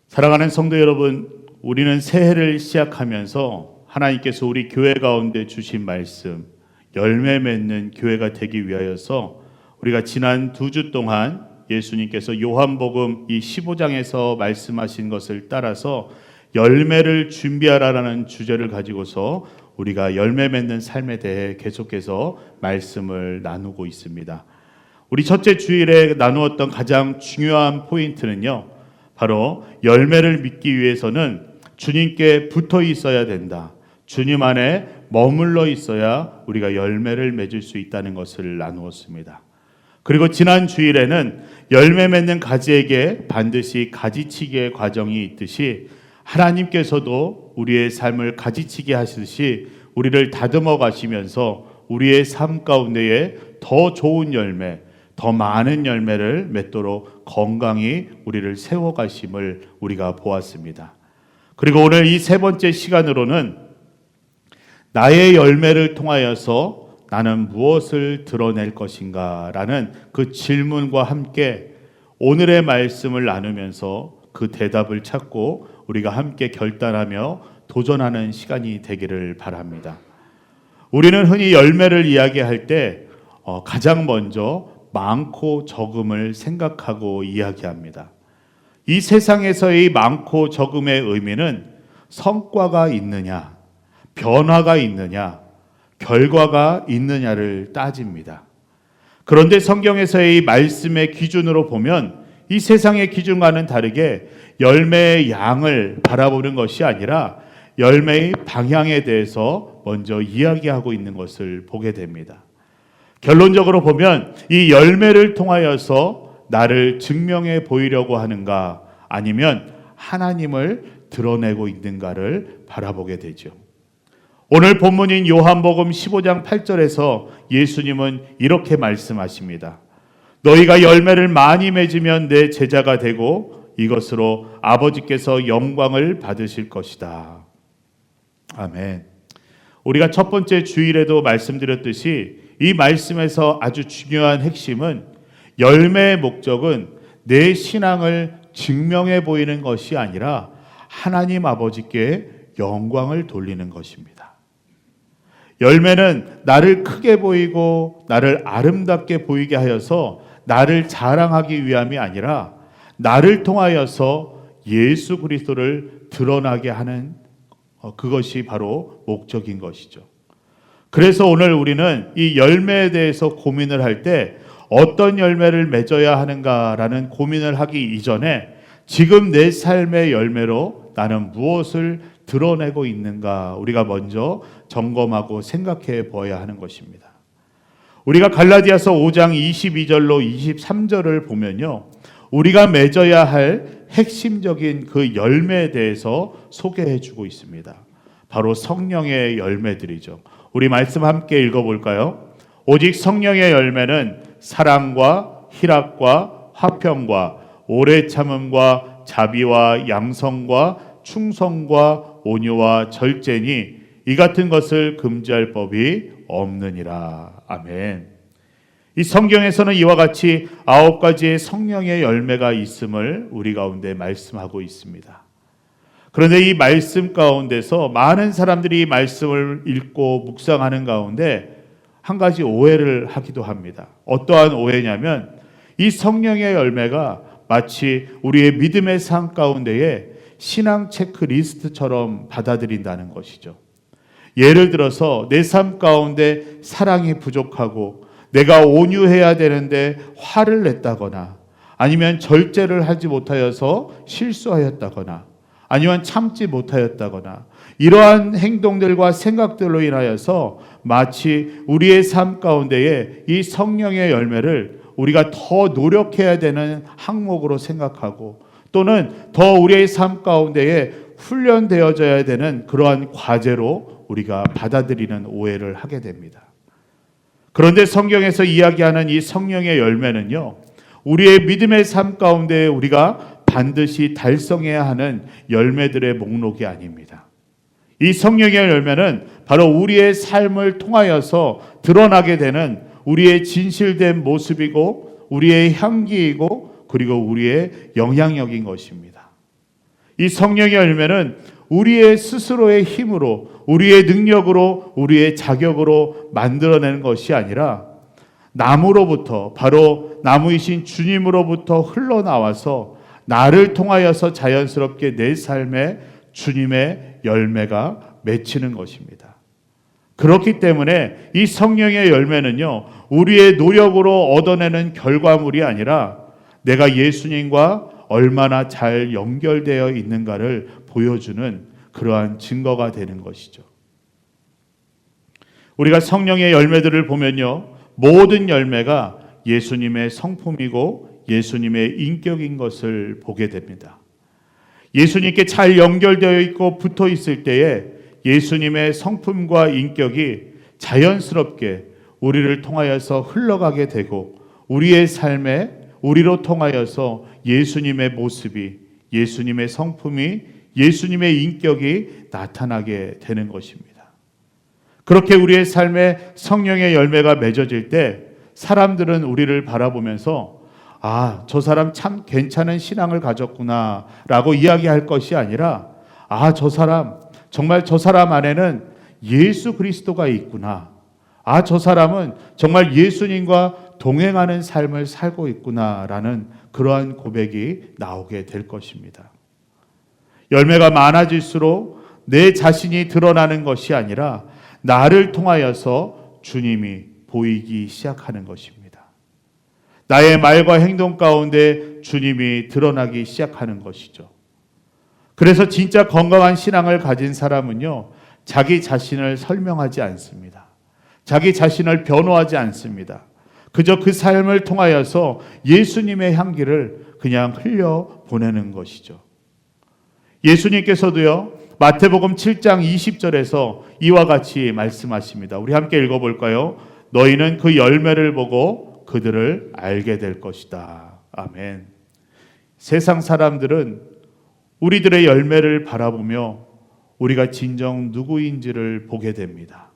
사랑하는 성도 여러분, 우리는 새해를 시작하면서 하나님께서 우리 교회 가운데 주신 말씀, 열매 맺는 교회가 되기 위하여서 우리가 지난 2주 동안 예수님께서 요한복음 이 15장에서 말씀하신 것을 따라서 열매를 준비하라라는 주제를 가지고서 우리가 열매 맺는 삶에 대해 계속해서 말씀을 나누고 있습니다. 우리 첫째 주일에 나누었던 가장 중요한 포인트는요, 바로 열매를 믿기 위해서는 주님께 붙어 있어야 된다. 주님 안에 머물러 있어야 우리가 열매를 맺을 수 있다는 것을 나누었습니다. 그리고 지난 주일에는 열매 맺는 가지에게 반드시 가지치기의 과정이 있듯이 하나님께서도 우리의 삶을 가지치기 하시듯이 우리를 다듬어 가시면서 우리의 삶 가운데에 더 좋은 열매, 더 많은 열매를 맺도록 건강히 우리를 세워가심을 우리가 보았습니다. 그리고 오늘 이 세 번째 시간으로는 나의 열매를 통하여서 나는 무엇을 드러낼 것인가 라는 그 질문과 함께 오늘의 말씀을 나누면서 그 대답을 찾고 우리가 함께 결단하며 도전하는 시간이 되기를 바랍니다. 우리는 흔히 열매를 이야기할 때 가장 먼저 많고 적음을 생각하고 이야기합니다. 이 세상에서의 많고 적음의 의미는 성과가 있느냐, 변화가 있느냐, 결과가 있느냐를 따집니다. 그런데 성경에서의 말씀의 기준으로 보면 이 세상의 기준과는 다르게 열매의 양을 바라보는 것이 아니라 열매의 방향에 대해서 먼저 이야기하고 있는 것을 보게 됩니다. 결론적으로 보면 이 열매를 통하여서 나를 증명해 보이려고 하는가, 아니면 하나님을 드러내고 있는가를 바라보게 되죠. 오늘 본문인 요한복음 15장 8절에서 예수님은 이렇게 말씀하십니다. 너희가 열매를 많이 맺으면 내 제자가 되고 이것으로 아버지께서 영광을 받으실 것이다. 아멘. 우리가 첫 번째 주일에도 말씀드렸듯이 이 말씀에서 아주 중요한 핵심은 열매의 목적은 내 신앙을 증명해 보이는 것이 아니라 하나님 아버지께 영광을 돌리는 것입니다. 열매는 나를 크게 보이고 나를 아름답게 보이게 하여서 나를 자랑하기 위함이 아니라 나를 통하여서 예수 그리스도를 드러나게 하는 그것이 바로 목적인 것이죠. 그래서 오늘 우리는 이 열매에 대해서 고민을 할 때 어떤 열매를 맺어야 하는가라는 고민을 하기 이전에 지금 내 삶의 열매로 나는 무엇을 드러내고 있는가 우리가 먼저 점검하고 생각해 보아야 하는 것입니다. 우리가 갈라디아서 5장 22절로 23절을 보면요, 우리가 맺어야 할 핵심적인 그 열매에 대해서 소개해 주고 있습니다. 바로 성령의 열매들이죠. 우리 말씀 함께 읽어볼까요? 오직 성령의 열매는 사랑과 희락과 화평과 오래 참음과 자비와 양성과 충성과 온유와 절제니 이 같은 것을 금지할 법이 없느니라. 아멘. 이 성경에서는 이와 같이 9가지의 성령의 열매가 있음을 우리 가운데 말씀하고 있습니다. 그런데 이 말씀 가운데서 많은 사람들이 이 말씀을 읽고 묵상하는 가운데 한 가지 오해를 하기도 합니다. 어떠한 오해냐면 이 성령의 열매가 마치 우리의 믿음의 삶 가운데에 신앙 체크리스트처럼 받아들인다는 것이죠. 예를 들어서 내 삶 가운데 사랑이 부족하고 내가 온유해야 되는데 화를 냈다거나 아니면 절제를 하지 못하여서 실수하였다거나 아니면 참지 못하였다거나 이러한 행동들과 생각들로 인하여서 마치 우리의 삶 가운데에 이 성령의 열매를 우리가 더 노력해야 되는 항목으로 생각하고 또는 더 우리의 삶 가운데에 훈련되어져야 되는 그러한 과제로 우리가 받아들이는 오해를 하게 됩니다. 그런데 성경에서 이야기하는 이 성령의 열매는요, 우리의 믿음의 삶 가운데 우리가 반드시 달성해야 하는 열매들의 목록이 아닙니다. 이 성령의 열매는 바로 우리의 삶을 통하여서 드러나게 되는 우리의 진실된 모습이고 우리의 향기이고 그리고 우리의 영향력인 것입니다. 이 성령의 열매는 우리의 스스로의 힘으로, 우리의 능력으로, 우리의 자격으로 만들어내는 것이 아니라 나무로부터, 바로 나무이신 주님으로부터 흘러나와서 나를 통하여서 자연스럽게 내 삶에 주님의 열매가 맺히는 것입니다. 그렇기 때문에 이 성령의 열매는요, 우리의 노력으로 얻어내는 결과물이 아니라 내가 예수님과 얼마나 잘 연결되어 있는가를 보여주는 그러한 증거가 되는 것이죠. 우리가 성령의 열매들을 보면요, 모든 열매가 예수님의 성품이고 예수님의 인격인 것을 보게 됩니다. 예수님께 잘 연결되어 있고 붙어 있을 때에 예수님의 성품과 인격이 자연스럽게 우리를 통하여서 흘러가게 되고 우리의 삶에 우리로 통하여서 예수님의 모습이, 예수님의 성품이, 예수님의 인격이 나타나게 되는 것입니다. 그렇게 우리의 삶에 성령의 열매가 맺어질 때 사람들은 우리를 바라보면서 아, 저 사람 참 괜찮은 신앙을 가졌구나 라고 이야기할 것이 아니라 아, 저 사람, 정말 저 사람 안에는 예수 그리스도가 있구나. 아, 저 사람은 정말 예수님과 동행하는 삶을 살고 있구나라는 그러한 고백이 나오게 될 것입니다. 열매가 많아질수록 내 자신이 드러나는 것이 아니라 나를 통하여서 주님이 보이기 시작하는 것입니다. 나의 말과 행동 가운데 주님이 드러나기 시작하는 것이죠. 그래서 진짜 건강한 신앙을 가진 사람은요, 자기 자신을 설명하지 않습니다. 자기 자신을 변호하지 않습니다. 그저 그 삶을 통하여서 예수님의 향기를 그냥 흘려보내는 것이죠. 예수님께서도요, 마태복음 7장 20절에서 이와 같이 말씀하십니다. 우리 함께 읽어볼까요? 너희는 그 열매를 보고 그들을 알게 될 것이다. 아멘. 세상 사람들은 우리들의 열매를 바라보며 우리가 진정 누구인지를 보게 됩니다.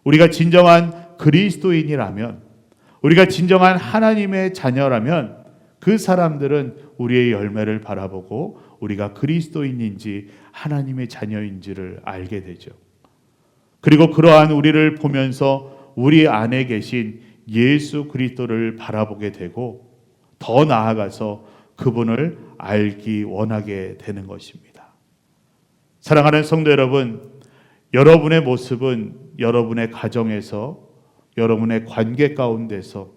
우리가 진정한 그리스도인이라면, 우리가 진정한 하나님의 자녀라면 그 사람들은 우리의 열매를 바라보고 우리가 그리스도인인지 하나님의 자녀인지를 알게 되죠. 그리고 그러한 우리를 보면서 우리 안에 계신 예수 그리스도를 바라보게 되고 더 나아가서 그분을 알기 원하게 되는 것입니다. 사랑하는 성도 여러분, 여러분의 모습은 여러분의 가정에서, 여러분의 관계 가운데서,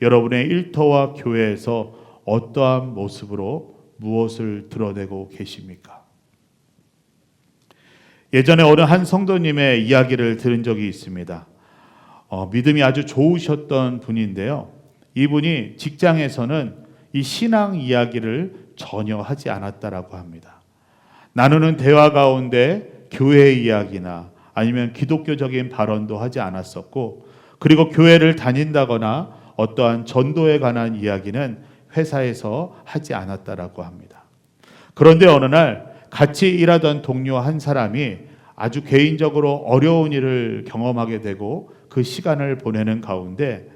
여러분의 일터와 교회에서 어떠한 모습으로 무엇을 드러내고 계십니까? 예전에 어느 한 성도님의 이야기를 들은 적이 있습니다. 믿음이 아주 좋으셨던 분인데요. 이분이 직장에서는 이 신앙 이야기를 전혀 하지 않았다라고 합니다. 나누는 대화 가운데 교회 이야기나 아니면 기독교적인 발언도 하지 않았었고, 그리고 교회를 다닌다거나 어떠한 전도에 관한 이야기는 회사에서 하지 않았다라고 합니다. 그런데 어느 날 같이 일하던 동료 한 사람이 아주 개인적으로 어려운 일을 경험하게 되고 그 시간을 보내는 가운데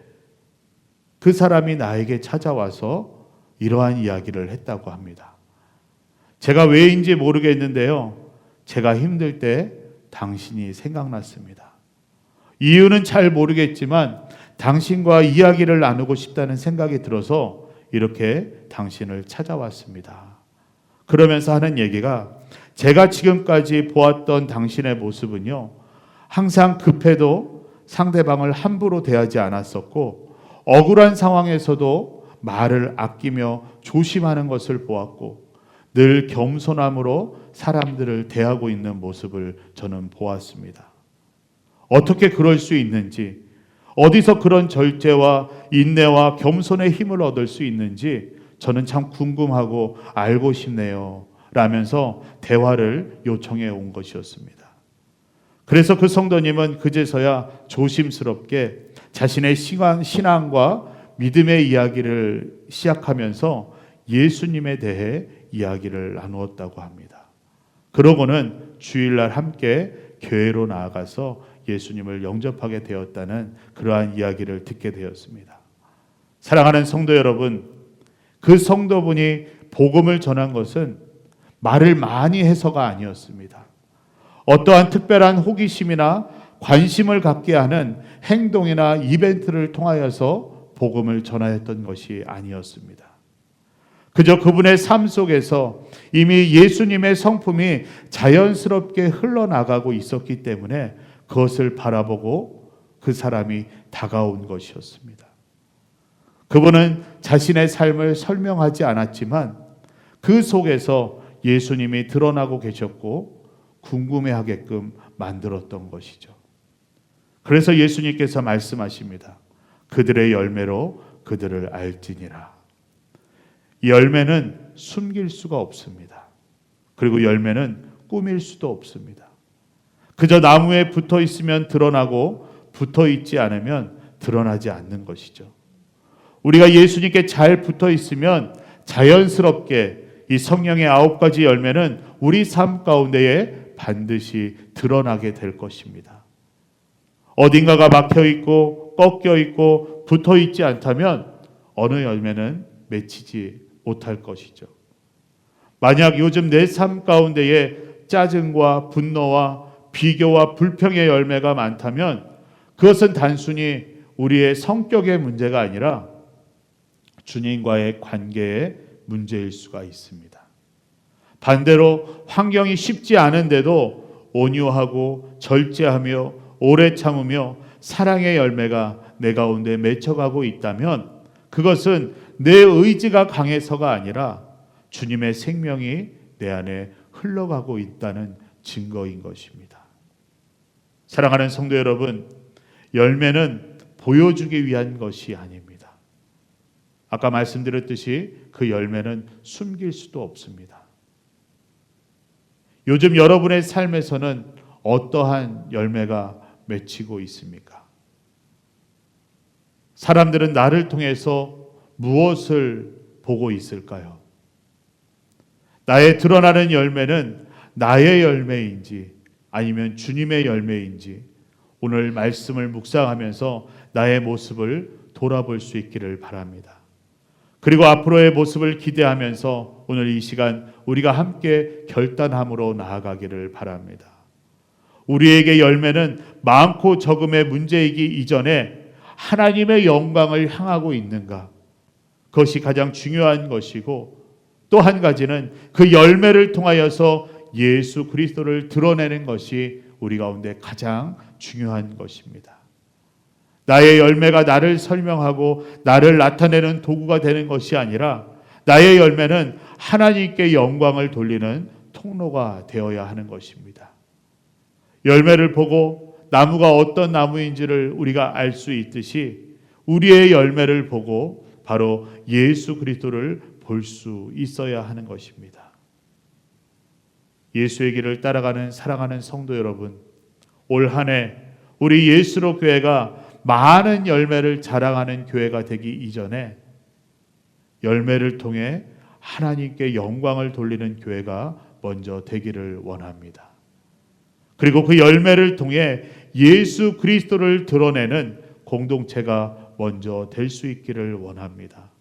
그 사람이 나에게 찾아와서 이러한 이야기를 했다고 합니다. 제가 왜인지 모르겠는데요, 제가 힘들 때 당신이 생각났습니다. 이유는 잘 모르겠지만 당신과 이야기를 나누고 싶다는 생각이 들어서 이렇게 당신을 찾아왔습니다. 그러면서 하는 얘기가, 제가 지금까지 보았던 당신의 모습은요, 항상 급해도 상대방을 함부로 대하지 않았었고, 억울한 상황에서도 말을 아끼며 조심하는 것을 보았고, 늘 겸손함으로 사람들을 대하고 있는 모습을 저는 보았습니다. 어떻게 그럴 수 있는지, 어디서 그런 절제와 인내와 겸손의 힘을 얻을 수 있는지 저는 참 궁금하고 알고 싶네요 라면서 대화를 요청해 온 것이었습니다. 그래서 그 성도님은 그제서야 조심스럽게 자신의 신앙과 믿음의 이야기를 시작하면서 예수님에 대해 이야기를 나누었다고 합니다. 그러고는 주일날 함께 교회로 나아가서 예수님을 영접하게 되었다는 그러한 이야기를 듣게 되었습니다. 사랑하는 성도 여러분, 그 성도분이 복음을 전한 것은 말을 많이 해서가 아니었습니다. 어떠한 특별한 호기심이나 관심을 갖게 하는 행동이나 이벤트를 통하여서 복음을 전하였던 것이 아니었습니다. 그저 그분의 삶 속에서 이미 예수님의 성품이 자연스럽게 흘러나가고 있었기 때문에 그것을 바라보고 그 사람이 다가온 것이었습니다. 그분은 자신의 삶을 설명하지 않았지만 그 속에서 예수님이 드러나고 계셨고 궁금해하게끔 만들었던 것이죠. 그래서 예수님께서 말씀하십니다. 그들의 열매로 그들을 알지니라. 이 열매는 숨길 수가 없습니다. 그리고 열매는 꾸밀 수도 없습니다. 그저 나무에 붙어 있으면 드러나고 붙어 있지 않으면 드러나지 않는 것이죠. 우리가 예수님께 잘 붙어 있으면 자연스럽게 이 성령의 9가지 열매는 우리 삶 가운데에 반드시 드러나게 될 것입니다. 어딘가가 막혀 있고 꺾여 있고 붙어 있지 않다면 어느 열매는 맺히지 못할 것이죠. 만약 요즘 내 삶 가운데에 짜증과 분노와 비교와 불평의 열매가 많다면 그것은 단순히 우리의 성격의 문제가 아니라 주님과의 관계의 문제일 수가 있습니다. 반대로 환경이 쉽지 않은데도 온유하고 절제하며 오래 참으며 사랑의 열매가 내 가운데 맺혀가고 있다면 그것은 내 의지가 강해서가 아니라 주님의 생명이 내 안에 흘러가고 있다는 증거인 것입니다. 사랑하는 성도 여러분, 열매는 보여주기 위한 것이 아닙니다. 아까 말씀드렸듯이 그 열매는 숨길 수도 없습니다. 요즘 여러분의 삶에서는 어떠한 열매가 맺히고 있습니까? 사람들은 나를 통해서 무엇을 보고 있을까요? 나의 드러나는 열매는 나의 열매인지 아니면 주님의 열매인지 오늘 말씀을 묵상하면서 나의 모습을 돌아볼 수 있기를 바랍니다. 그리고 앞으로의 모습을 기대하면서 오늘 이 시간 우리가 함께 결단함으로 나아가기를 바랍니다. 우리에게 열매는 많고 적음의 문제이기 이전에 하나님의 영광을 향하고 있는가? 그것이 가장 중요한 것이고 또 한 가지는 그 열매를 통하여서 예수 그리스도를 드러내는 것이 우리 가운데 가장 중요한 것입니다. 나의 열매가 나를 설명하고 나를 나타내는 도구가 되는 것이 아니라 나의 열매는 하나님께 영광을 돌리는 통로가 되어야 하는 것입니다. 열매를 보고 나무가 어떤 나무인지를 우리가 알 수 있듯이 우리의 열매를 보고 바로 예수 그리스도를 볼 수 있어야 하는 것입니다. 예수의 길을 따라가는 사랑하는 성도 여러분, 올 한 해 우리 예수로 교회가 많은 열매를 자랑하는 교회가 되기 이전에 열매를 통해 하나님께 영광을 돌리는 교회가 먼저 되기를 원합니다. 그리고 그 열매를 통해 예수 그리스도를 드러내는 공동체가 먼저 될 수 있기를 원합니다.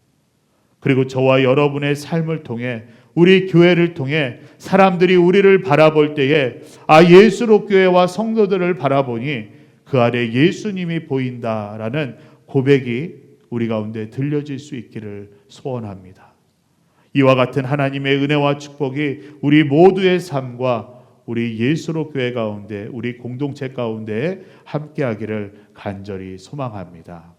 그리고 저와 여러분의 삶을 통해 우리 교회를 통해 사람들이 우리를 바라볼 때에 예수로 교회와 성도들을 바라보니 그 아래 예수님이 보인다라는 고백이 우리 가운데 들려질 수 있기를 소원합니다. 이와 같은 하나님의 은혜와 축복이 우리 모두의 삶과 우리 예수로 교회 가운데 우리 공동체 가운데 함께하기를 간절히 소망합니다.